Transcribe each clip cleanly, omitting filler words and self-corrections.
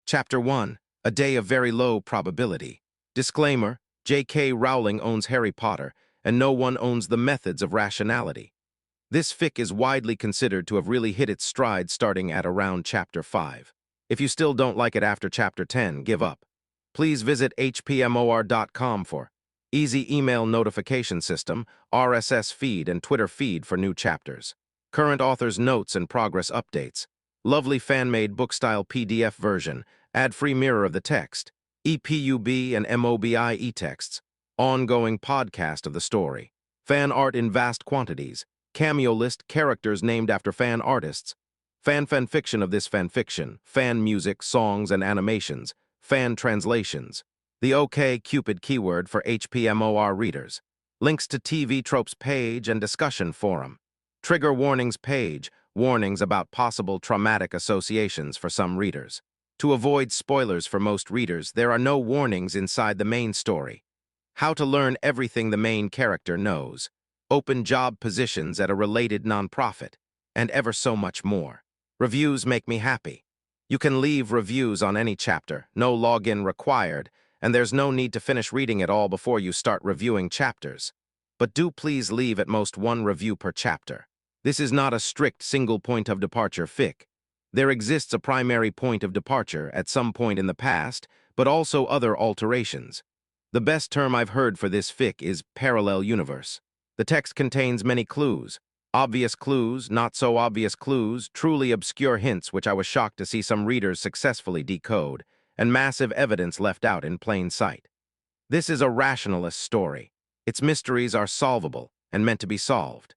Chapter 1. A Day of Very Low Probability. Disclaimer: J.K. Rowling owns Harry Potter, and no one owns the methods of rationality. This fic is widely considered to have really hit its stride starting at around Chapter 5. If you still don't like it after Chapter 10, give up. Please visit hpmor.com for easy email notification system, RSS feed, and Twitter feed for new chapters. Current author's notes and progress updates. Lovely fan-made book-style PDF version, ad-free mirror of the text, EPUB and MOBI e-texts, ongoing podcast of the story, fan art in vast quantities, cameo list characters named after fan artists, fanfiction of this fanfiction, fan music, songs and animations, fan translations, the OK Cupid keyword for HPMOR readers, links to TV tropes page and discussion forum, trigger warnings page, warnings about possible traumatic associations for some readers. To avoid spoilers for most readers, there are no warnings inside the main story. How to learn everything the main character knows. Open job positions at a related nonprofit. And ever so much more. Reviews make me happy. You can leave reviews on any chapter, no login required, and there's no need to finish reading it all before you start reviewing chapters. But do please leave at most one review per chapter. This is not a strict single point of departure fic. There exists a primary point of departure at some point in the past, but also other alterations. The best term I've heard for this fic is parallel universe. The text contains many clues. Obvious clues, not so obvious clues, truly obscure hints which I was shocked to see some readers successfully decode, and massive evidence left out in plain sight. This is a rationalist story. Its mysteries are solvable and meant to be solved.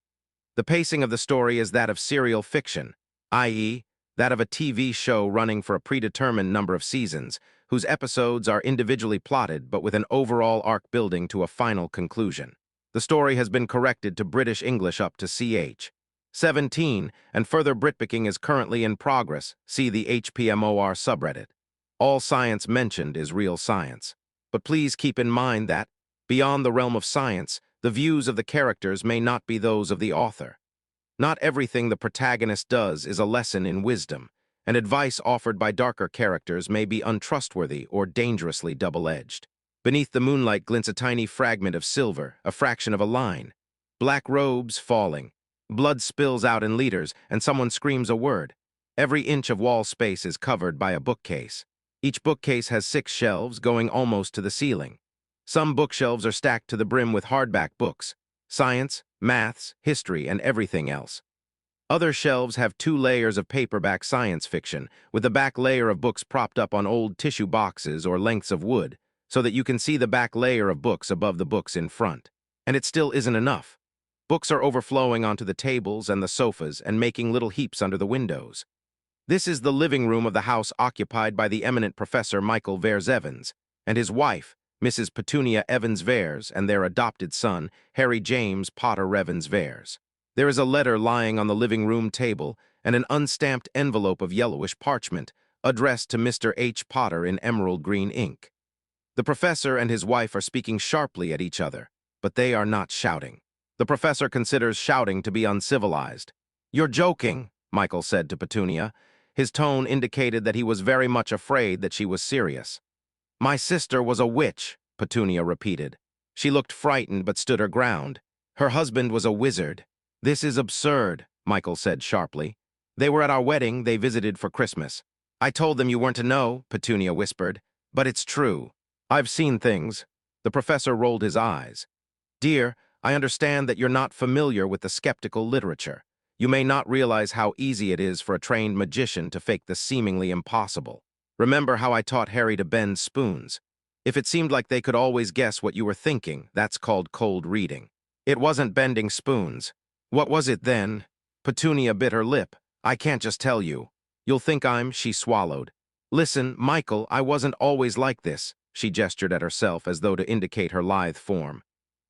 The pacing of the story is that of serial fiction, i.e., that of a TV show running for a predetermined number of seasons, whose episodes are individually plotted but with an overall arc building to a final conclusion. The story has been corrected to British English up to ch. 17, and further Britpicking is currently in progress. See the HPMOR subreddit. All science mentioned is real science. But please keep in mind that, beyond the realm of science, the views of the characters may not be those of the author. Not everything the protagonist does is a lesson in wisdom, and advice offered by darker characters may be untrustworthy or dangerously double-edged. Beneath the moonlight glints a tiny fragment of silver, a fraction of a line. Black robes falling. Blood spills out in liters, and someone screams a word. Every inch of wall space is covered by a bookcase. Each bookcase has 6 shelves going almost to the ceiling. Some bookshelves are stacked to the brim with hardback books, science, maths, history, and everything else. Other shelves have 2 layers of paperback science fiction, with the back layer of books propped up on old tissue boxes or lengths of wood, so that you can see the back layer of books above the books in front. And it still isn't enough. Books are overflowing onto the tables and the sofas and making little heaps under the windows. This is the living room of the house occupied by the eminent Professor Michael Vers-Evans and his wife, Mrs. Petunia Evans-Vers, and their adopted son, Harry James Potter Evans-Vers. There is a letter lying on the living room table and an unstamped envelope of yellowish parchment addressed to Mr. H. Potter in emerald green ink. The professor and his wife are speaking sharply at each other, but they are not shouting. The professor considers shouting to be uncivilized. "You're joking," Michael said to Petunia. His tone indicated that he was very much afraid that she was serious. "My sister was a witch," Petunia repeated. She looked frightened but stood her ground. "Her husband was a wizard." "This is absurd," Michael said sharply. "They were at our wedding. They visited for Christmas." "I told them you weren't to know," Petunia whispered. "But it's true. I've seen things." The professor rolled his eyes. "Dear, I understand that you're not familiar with the skeptical literature. You may not realize how easy it is for a trained magician to fake the seemingly impossible. Remember how I taught Harry to bend spoons? If it seemed like they could always guess what you were thinking, that's called cold reading. It wasn't bending spoons. What was it then?" Petunia bit her lip. "I can't just tell you. You'll think she swallowed. "Listen, Michael, I wasn't always like this." She gestured at herself as though to indicate her lithe form.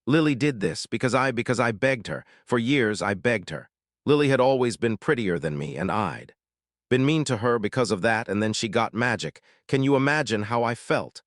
"Lily did this because I begged her. For years I begged her. Lily had always been prettier than me, and I'd been mean to her because of that, and then she got magic. Can you imagine how I felt?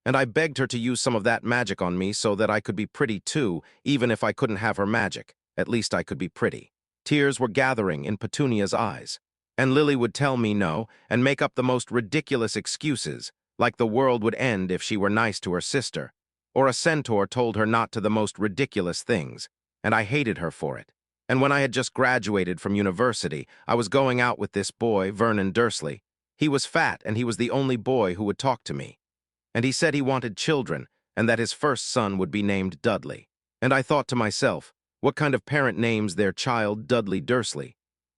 And I begged her to use some of that magic on me so that I could be pretty too, even if I couldn't have her magic. At least I could be pretty." Tears were gathering in Petunia's eyes. And Lily would tell me no and make up the most ridiculous excuses, like the world would end if she were nice to her sister, or a centaur told her not to the most ridiculous things, and I hated her for it. And when I had just graduated from university, I was going out with this boy, Vernon Dursley. He was fat, and he was the only boy who would talk to me. And he said he wanted children, and that his first son would be named Dudley. And I thought to myself, what kind of parent names their child Dudley Dursley?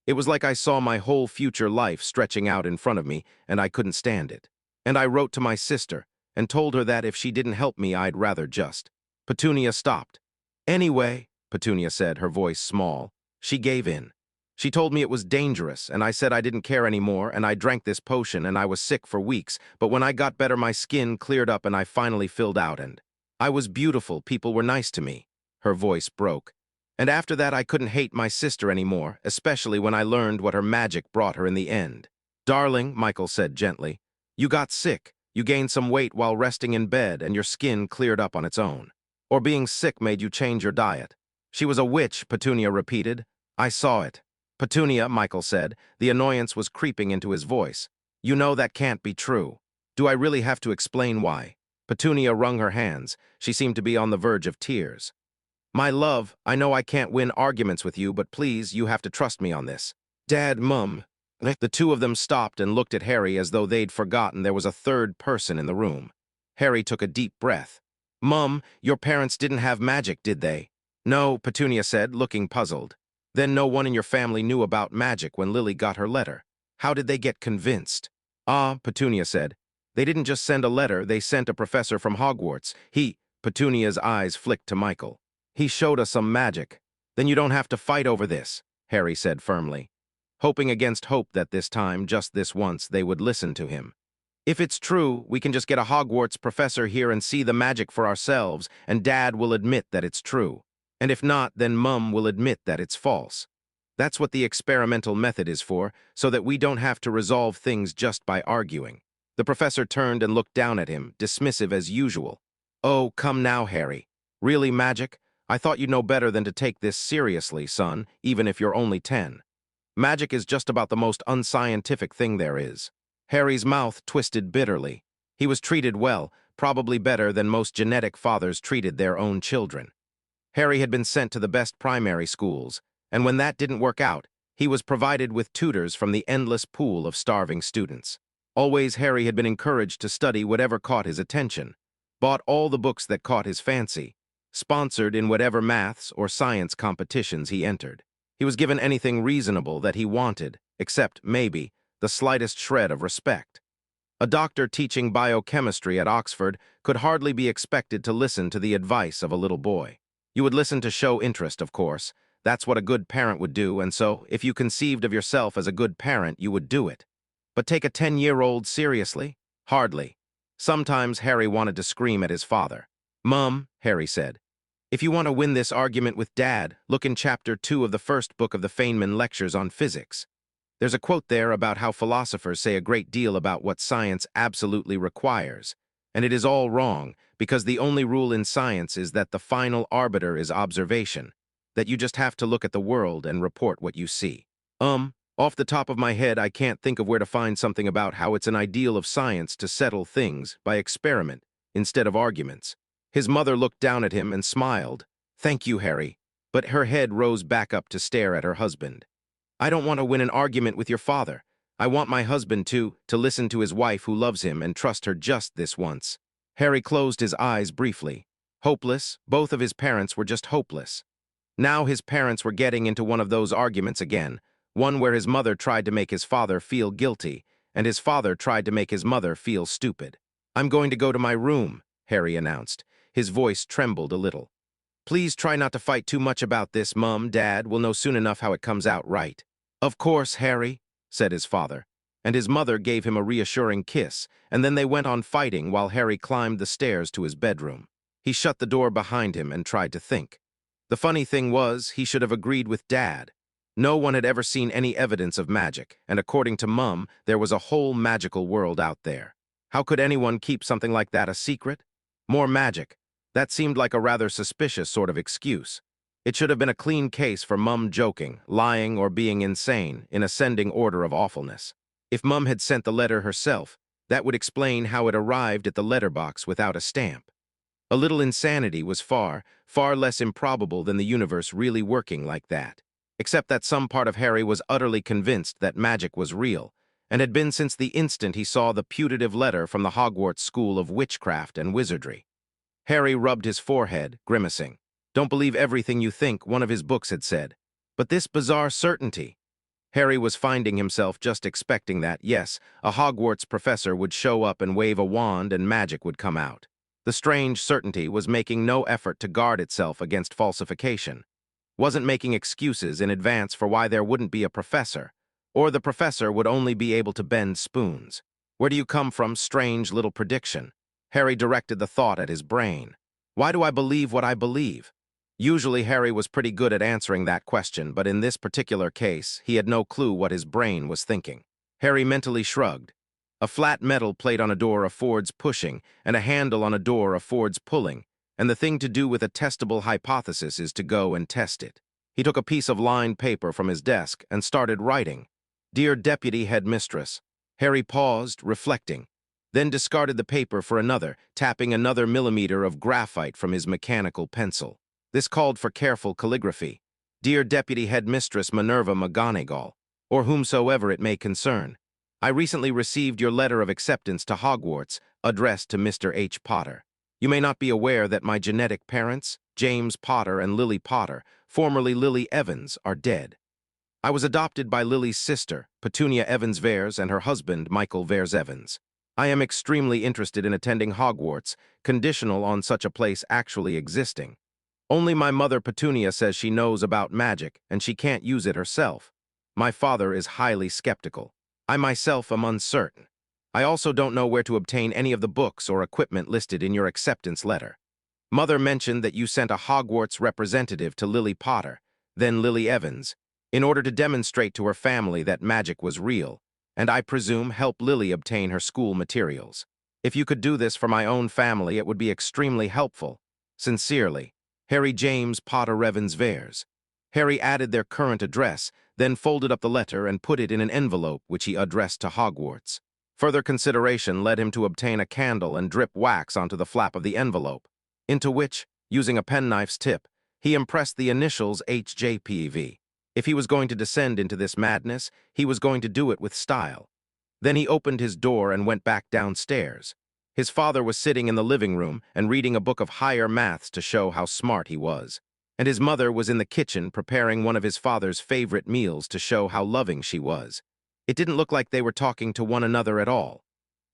It was like I saw my whole future life stretching out in front of me, and I couldn't stand it. And I wrote to my sister, and told her that if she didn't help me, I'd rather just. Petunia stopped. Anyway, Petunia said, her voice small, she gave in. She told me it was dangerous, and I said I didn't care anymore, and I drank this potion, and I was sick for weeks, but when I got better, my skin cleared up, and I finally filled out, and I was beautiful, people were nice to me. Her voice broke. And after that, I couldn't hate my sister anymore, especially when I learned what her magic brought her in the end. Darling, Michael said gently, you got sick. You gained some weight while resting in bed, and your skin cleared up on its own. Or being sick made you change your diet. She was a witch, Petunia repeated. I saw it. Petunia, Michael said. The annoyance was creeping into his voice. You know that can't be true. Do I really have to explain why? Petunia wrung her hands. She seemed to be on the verge of tears. My love, I know I can't win arguments with you, but please, you have to trust me on this. Dad, Mum. The two of them stopped and looked at Harry as though they'd forgotten there was a third person in the room. Harry took a deep breath. Mum, your parents didn't have magic, did they? No, Petunia said, looking puzzled. Then no one in your family knew about magic when Lily got her letter. How did they get convinced? Ah, Petunia said. They didn't just send a letter, they sent a professor from Hogwarts. Petunia's eyes flicked to Michael. He showed us some magic. Then you don't have to fight over this, Harry said firmly, hoping against hope that this time, just this once, they would listen to him. If it's true, we can just get a Hogwarts professor here and see the magic for ourselves, and Dad will admit that it's true. And if not, then Mum will admit that it's false. That's what the experimental method is for, so that we don't have to resolve things just by arguing. The professor turned and looked down at him, dismissive as usual. Oh, come now, Harry. Really, magic? I thought you'd know better than to take this seriously, son, even if you're only 10. Magic is just about the most unscientific thing there is. Harry's mouth twisted bitterly. He was treated well, probably better than most genetic fathers treated their own children. Harry had been sent to the best primary schools, and when that didn't work out, he was provided with tutors from the endless pool of starving students. Always Harry had been encouraged to study whatever caught his attention, bought all the books that caught his fancy, sponsored in whatever maths or science competitions he entered. He was given anything reasonable that he wanted, except, maybe, the slightest shred of respect. A doctor teaching biochemistry at Oxford could hardly be expected to listen to the advice of a little boy. You would listen to show interest, of course. That's what a good parent would do, and so, if you conceived of yourself as a good parent, you would do it. But take a 10-year-old seriously? Hardly. Sometimes Harry wanted to scream at his father. Mum, Harry said, if you want to win this argument with Dad, look in Chapter 2 of the first book of the Feynman Lectures on Physics. There's a quote there about how philosophers say a great deal about what science absolutely requires. And it is all wrong, because the only rule in science is that the final arbiter is observation, that you just have to look at the world and report what you see. Off the top of my head, I can't think of where to find something about how it's an ideal of science to settle things by experiment instead of arguments. His mother looked down at him and smiled. Thank you, Harry. But her head rose back up to stare at her husband. I don't want to win an argument with your father. I want my husband to listen to his wife who loves him and trust her just this once. Harry closed his eyes briefly. Hopeless, both of his parents were just hopeless. Now his parents were getting into one of those arguments again, one where his mother tried to make his father feel guilty, and his father tried to make his mother feel stupid. I'm going to go to my room, Harry announced. His voice trembled a little. Please try not to fight too much about this, Mum, Dad. We'll know soon enough how it comes out right. Of course, Harry, said his father, and his mother gave him a reassuring kiss, and then they went on fighting while Harry climbed the stairs to his bedroom. He shut the door behind him and tried to think. The funny thing was, he should have agreed with Dad. No one had ever seen any evidence of magic, and according to Mum, there was a whole magical world out there. How could anyone keep something like that a secret? More magic. That seemed like a rather suspicious sort of excuse. It should have been a clean case for Mum joking, lying, or being insane, in ascending order of awfulness. If Mum had sent the letter herself, that would explain how it arrived at the letterbox without a stamp. A little insanity was far, far less improbable than the universe really working like that. Except that some part of Harry was utterly convinced that magic was real, and had been since the instant he saw the putative letter from the Hogwarts School of Witchcraft and Wizardry. Harry rubbed his forehead, grimacing. "Don't believe everything you think," one of his books had said. But this bizarre certainty. Harry was finding himself just expecting that, yes, a Hogwarts professor would show up and wave a wand and magic would come out. The strange certainty was making no effort to guard itself against falsification. Wasn't making excuses in advance for why there wouldn't be a professor, or the professor would only be able to bend spoons. Where do you come from, strange little prediction? Harry directed the thought at his brain. Why do I believe what I believe? Usually Harry was pretty good at answering that question, but in this particular case, he had no clue what his brain was thinking. Harry mentally shrugged. A flat metal plate on a door affords pushing, and a handle on a door affords pulling, and the thing to do with a testable hypothesis is to go and test it. He took a piece of lined paper from his desk and started writing. "Dear Deputy Headmistress." Harry paused, reflecting, then discarded the paper for another, tapping another millimeter of graphite from his mechanical pencil. This called for careful calligraphy. "Dear Deputy Headmistress Minerva McGonagall, or whomsoever it may concern, I recently received your letter of acceptance to Hogwarts, addressed to Mr. H. Potter. You may not be aware that my genetic parents, James Potter and Lily Potter, formerly Lily Evans, are dead. I was adopted by Lily's sister, Petunia Evans-Veres, and her husband, Michael Veres-Evans. I am extremely interested in attending Hogwarts, conditional on such a place actually existing. Only my mother Petunia says she knows about magic, and she can't use it herself. My father is highly skeptical. I myself am uncertain. I also don't know where to obtain any of the books or equipment listed in your acceptance letter. Mother mentioned that you sent a Hogwarts representative to Lily Potter, then Lily Evans, in order to demonstrate to her family that magic was real, and I presume help Lily obtain her school materials. If you could do this for my own family, it would be extremely helpful. Sincerely, Harry James Potter Evans-Veres. Harry added their current address, then folded up the letter and put it in an envelope which he addressed to Hogwarts. Further consideration led him to obtain a candle and drip wax onto the flap of the envelope, into which, using a penknife's tip, he impressed the initials HJPV. If he was going to descend into this madness, he was going to do it with style. Then he opened his door and went back downstairs. His father was sitting in the living room and reading a book of higher maths to show how smart he was. And his mother was in the kitchen preparing one of his father's favorite meals to show how loving she was. It didn't look like they were talking to one another at all.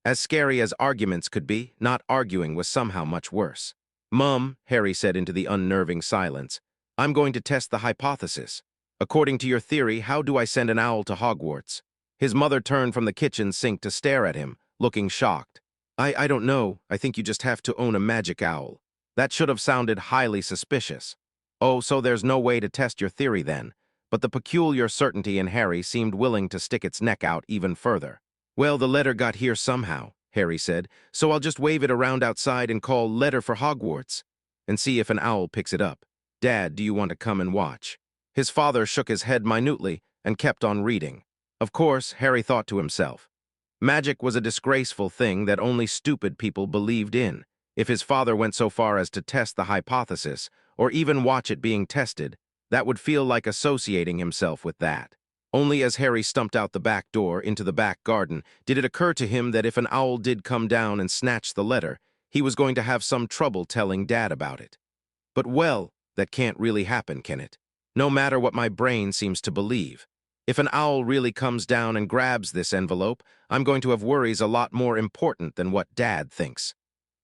As scary as arguments could be, not arguing was somehow much worse. "Mum," Harry said into the unnerving silence, "I'm going to test the hypothesis. According to your theory, how do I send an owl to Hogwarts?" His mother turned from the kitchen sink to stare at him, looking shocked. I don't know. I think you just have to own a magic owl." That should have sounded highly suspicious. Oh, so there's no way to test your theory then. But the peculiar certainty in Harry seemed willing to stick its neck out even further. "Well, the letter got here somehow," Harry said, "so I'll just wave it around outside and call 'Letter for Hogwarts' and see if an owl picks it up. Dad, do you want to come and watch?" His father shook his head minutely and kept on reading. Of course, Harry thought to himself, magic was a disgraceful thing that only stupid people believed in. If his father went so far as to test the hypothesis, or even watch it being tested, that would feel like associating himself with that. Only as Harry stumped out the back door into the back garden did it occur to him that if an owl did come down and snatch the letter, he was going to have some trouble telling Dad about it. But well, that can't really happen, can it? No matter what my brain seems to believe. If an owl really comes down and grabs this envelope, I'm going to have worries a lot more important than what Dad thinks.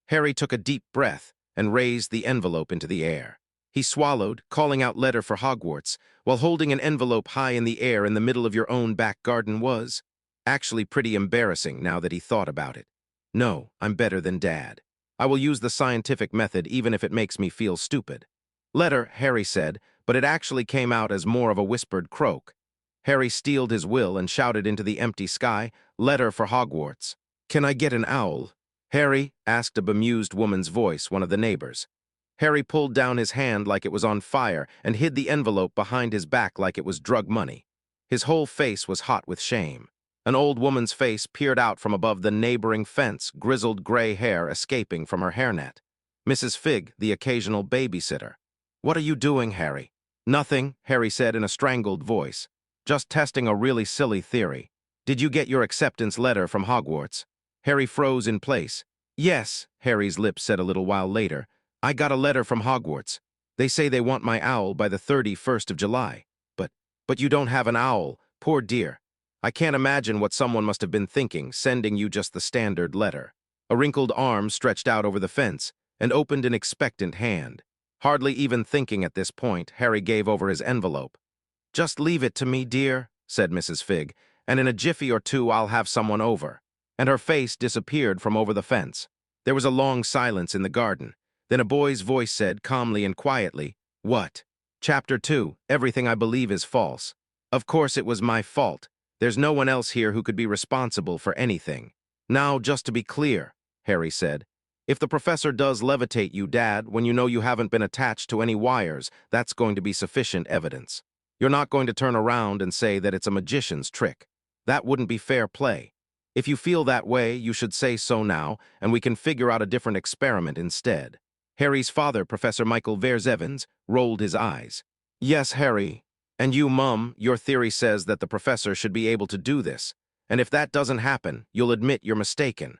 Harry took a deep breath and raised the envelope into the air. He swallowed, calling out "Letter for Hogwarts," while holding an envelope high in the air in the middle of your own back garden was actually pretty embarrassing now that he thought about it. No, I'm better than Dad. I will use the scientific method even if it makes me feel stupid. "Letter," Harry said, but it actually came out as more of a whispered croak. Harry steeled his will and shouted into the empty sky, "Letter for Hogwarts." "Can I get an owl?" "Harry," asked a bemused woman's voice, one of the neighbors. Harry pulled down his hand like it was on fire and hid the envelope behind his back like it was drug money. His whole face was hot with shame. An old woman's face peered out from above the neighboring fence, grizzled gray hair escaping from her hairnet. Mrs. Figg, the occasional babysitter. "What are you doing, Harry?" "Nothing," Harry said in a strangled voice. "Just testing a really silly theory. Did you get your acceptance letter from Hogwarts?" Harry froze in place. "Yes," Harry's lips said a little while later. "I got a letter from Hogwarts. They say they want my owl by the 31st of July. But you don't have an owl, poor dear. I can't imagine what someone must have been thinking, sending you just the standard letter." A wrinkled arm stretched out over the fence and opened an expectant hand. Hardly even thinking at this point, Harry gave over his envelope. "Just leave it to me, dear," said Mrs. Figg, "and in a jiffy or two I'll have someone over." And her face disappeared from over the fence. There was a long silence in the garden. Then a boy's voice said, calmly and quietly, "What?" Chapter 2, Everything I Believe is False. "Of course it was my fault. There's no one else here who could be responsible for anything." "Now, just to be clear," Harry said, "if the professor does levitate you, Dad, when you know you haven't been attached to any wires, that's going to be sufficient evidence. You're not going to turn around and say that it's a magician's trick. That wouldn't be fair play. If you feel that way, you should say so now, and we can figure out a different experiment instead." Harry's father, Professor Michael Versevens, rolled his eyes. "Yes, Harry. And you, Mum, your theory says that the professor should be able to do this. And if that doesn't happen, you'll admit you're mistaken.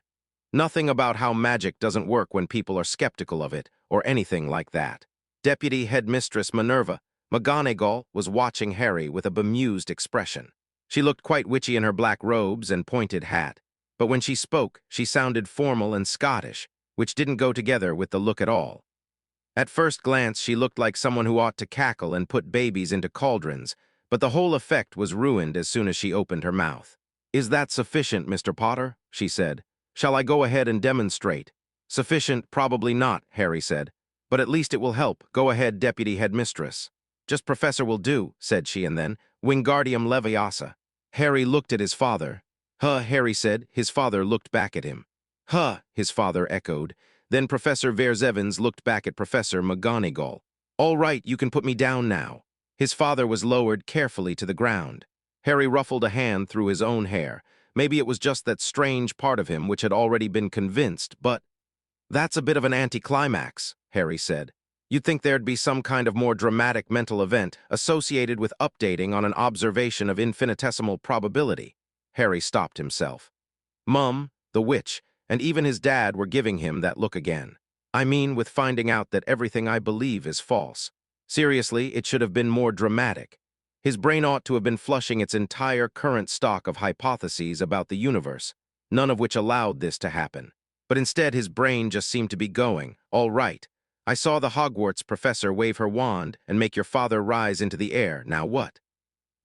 Nothing about how magic doesn't work when people are skeptical of it, or anything like that." Deputy Headmistress Minerva McGonagall was watching Harry with a bemused expression. She looked quite witchy in her black robes and pointed hat. But when she spoke, she sounded formal and Scottish, which didn't go together with the look at all. At first glance, she looked like someone who ought to cackle and put babies into cauldrons, but the whole effect was ruined as soon as she opened her mouth. "Is that sufficient, Mr. Potter?" she said. "Shall I go ahead and demonstrate?" "Sufficient, probably not," Harry said. "But at least it will help. Go ahead, Deputy Headmistress." "Just Professor will do," said she, and then, "Wingardium Leviosa." Harry looked at his father. "Huh," Harry said. His father looked back at him. "Huh," his father echoed. Then Professor Versevens looked back at Professor McGonagall. "All right, you can put me down now." His father was lowered carefully to the ground. Harry ruffled a hand through his own hair. Maybe it was just that strange part of him which had already been convinced, but... "That's a bit of an anticlimax," Harry said. "You'd think there'd be some kind of more dramatic mental event associated with updating on an observation of infinitesimal probability." Harry stopped himself. Mum, the witch, and even his dad were giving him that look again. "I mean with finding out that everything I believe is false. Seriously, it should have been more dramatic. His brain ought to have been flushing its entire current stock of hypotheses about the universe, none of which allowed this to happen. But instead his brain just seemed to be going, all right. I saw the Hogwarts professor wave her wand and make your father rise into the air, now what?"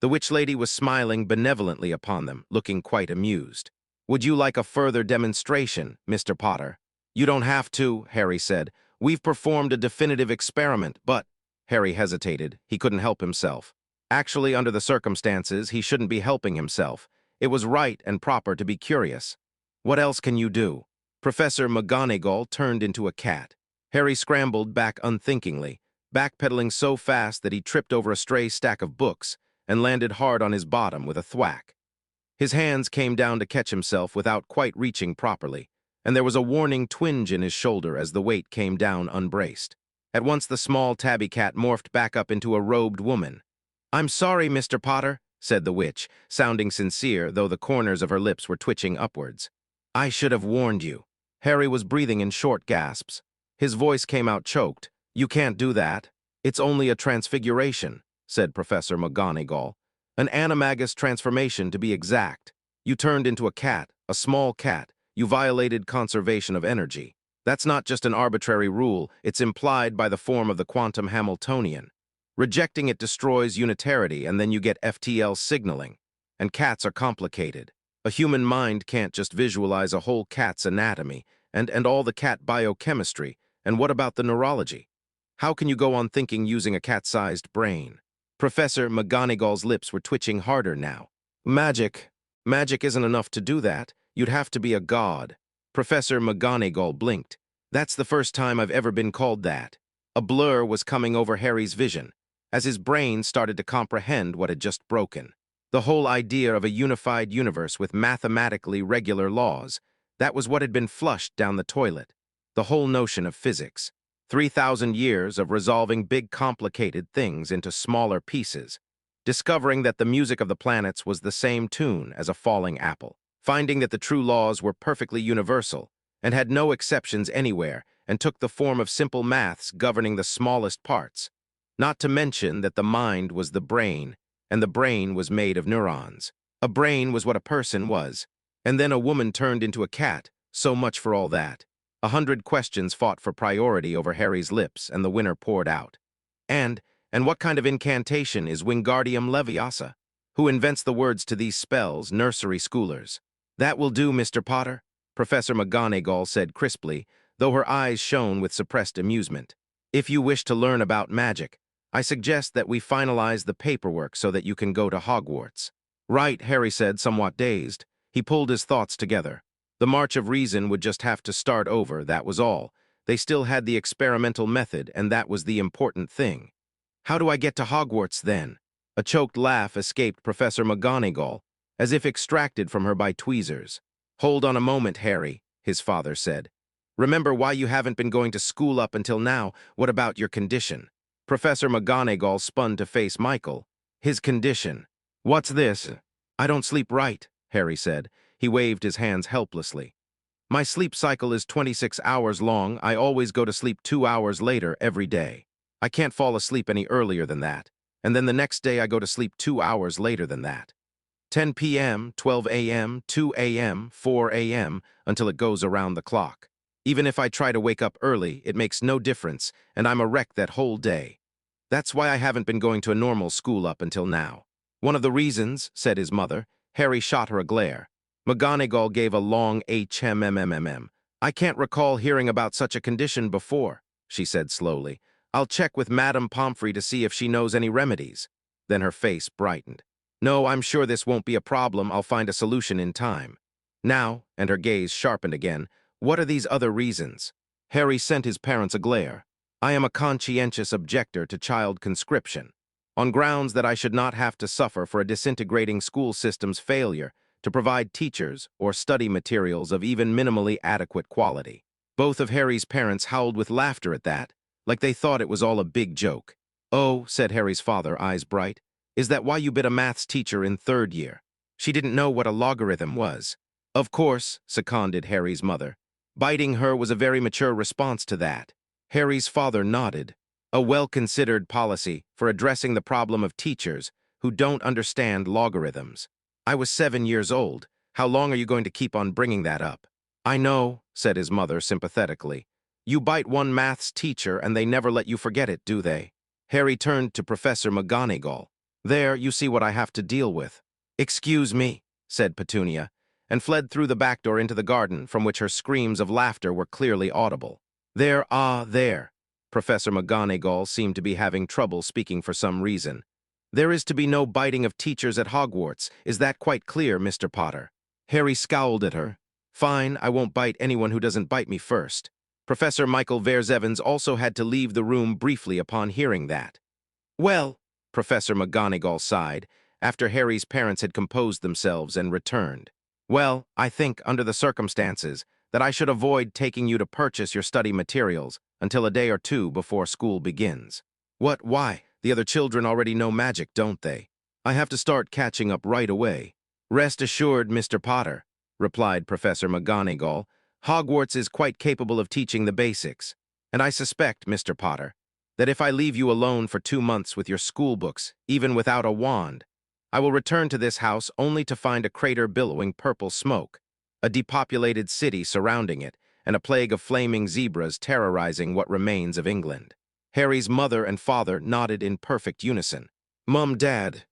The witch lady was smiling benevolently upon them, looking quite amused. "Would you like a further demonstration, Mr. Potter?" "You don't have to," Harry said. "We've performed a definitive experiment, but..." Harry hesitated. He couldn't help himself. Actually, under the circumstances, he shouldn't be helping himself. It was right and proper to be curious. "What else can you do?" Professor McGonagall turned into a cat. Harry scrambled back unthinkingly, backpedaling so fast that he tripped over a stray stack of books and landed hard on his bottom with a thwack. His hands came down to catch himself without quite reaching properly, and there was a warning twinge in his shoulder as the weight came down unbraced. At once the small tabby cat morphed back up into a robed woman. "I'm sorry, Mr. Potter," said the witch, sounding sincere, though the corners of her lips were twitching upwards. "I should have warned you." Harry was breathing in short gasps. His voice came out choked. "You can't do that. It's only a transfiguration," said Professor McGonagall. "An animagus transformation, to be exact. You turned into a cat, a small cat. You violated conservation of energy. That's not just an arbitrary rule, it's implied by the form of the quantum Hamiltonian. Rejecting it destroys unitarity, and then you get FTL signaling. And cats are complicated. A human mind can't just visualize a whole cat's anatomy, and all the cat biochemistry, and what about the neurology? How can you go on thinking using a cat-sized brain?" Professor McGonagall's lips were twitching harder now. "Magic. Magic isn't enough to do that. You'd have to be a god." Professor McGonagall blinked. "That's the first time I've ever been called that." A blur was coming over Harry's vision, as his brain started to comprehend what had just broken. The whole idea of a unified universe with mathematically regular laws, that was what had been flushed down the toilet. The whole notion of physics. 3,000 years of resolving big complicated things into smaller pieces. Discovering that the music of the planets was the same tune as a falling apple. Finding that the true laws were perfectly universal and had no exceptions anywhere and took the form of simple maths governing the smallest parts. Not to mention that the mind was the brain, and the brain was made of neurons. A brain was what a person was, and then a woman turned into a cat, so much for all that. 100 questions fought for priority over Harry's lips, and the winner poured out. And what kind of incantation is Wingardium Leviosa? Who invents the words to these spells, nursery schoolers? That will do, Mr. Potter, Professor McGonagall said crisply, though her eyes shone with suppressed amusement. If you wish to learn about magic, I suggest that we finalize the paperwork so that you can go to Hogwarts. Right, Harry said, somewhat dazed. He pulled his thoughts together. The March of Reason would just have to start over, that was all. They still had the experimental method, and that was the important thing. How do I get to Hogwarts, then? A choked laugh escaped Professor McGonagall, as if extracted from her by tweezers. Hold on a moment, Harry, his father said. Remember why you haven't been going to school up until now. What about your condition? Professor McGonagall spun to face Michael. His condition. What's this? I don't sleep right, Harry said. He waved his hands helplessly. My sleep cycle is 26 hours long. I always go to sleep 2 hours later every day. I can't fall asleep any earlier than that. And then the next day I go to sleep 2 hours later than that. 10 p.m., 12 a.m., 2 a.m., 4 a.m., until it goes around the clock. Even if I try to wake up early, it makes no difference, and I'm a wreck that whole day. That's why I haven't been going to a normal school up until now. One of the reasons, said his mother. Harry shot her a glare. McGonagall gave a long HMMMMM. I can't recall hearing about such a condition before, she said slowly. I'll check with Madame Pomfrey to see if she knows any remedies. Then her face brightened. No, I'm sure this won't be a problem. I'll find a solution in time. Now, and her gaze sharpened again, what are these other reasons? Harry sent his parents a glare. I am a conscientious objector to child conscription, on grounds that I should not have to suffer for a disintegrating school system's failure to provide teachers or study materials of even minimally adequate quality. Both of Harry's parents howled with laughter at that, like they thought it was all a big joke. Oh, said Harry's father, eyes bright, is that why you bit a maths teacher in 3rd year? She didn't know what a logarithm was. Of course, seconded Harry's mother. Biting her was a very mature response to that. Harry's father nodded. A well-considered policy for addressing the problem of teachers who don't understand logarithms. I was 7 years old. How long are you going to keep on bringing that up? I know, said his mother sympathetically. You bite one maths teacher and they never let you forget it, do they? Harry turned to Professor McGonagall. There, you see what I have to deal with. Excuse me, said Petunia, and fled through the back door into the garden, from which her screams of laughter were clearly audible. There. Professor McGonagall seemed to be having trouble speaking for some reason. There is to be no biting of teachers at Hogwarts. Is that quite clear, Mr. Potter? Harry scowled at her. Fine, I won't bite anyone who doesn't bite me first. Professor Michael Versevens also had to leave the room briefly upon hearing that. Well, Professor McGonagall sighed, after Harry's parents had composed themselves and returned. Well, I think, under the circumstances, that I should avoid taking you to purchase your study materials until a day or two before school begins. What, why? The other children already know magic, don't they? I have to start catching up right away. Rest assured, Mr. Potter, replied Professor McGonagall, Hogwarts is quite capable of teaching the basics. And I suspect, Mr. Potter, that if I leave you alone for 2 months with your school books, even without a wand, I will return to this house only to find a crater billowing purple smoke, a depopulated city surrounding it, and a plague of flaming zebras terrorizing what remains of England. Harry's mother and father nodded in perfect unison. Mum, Dad,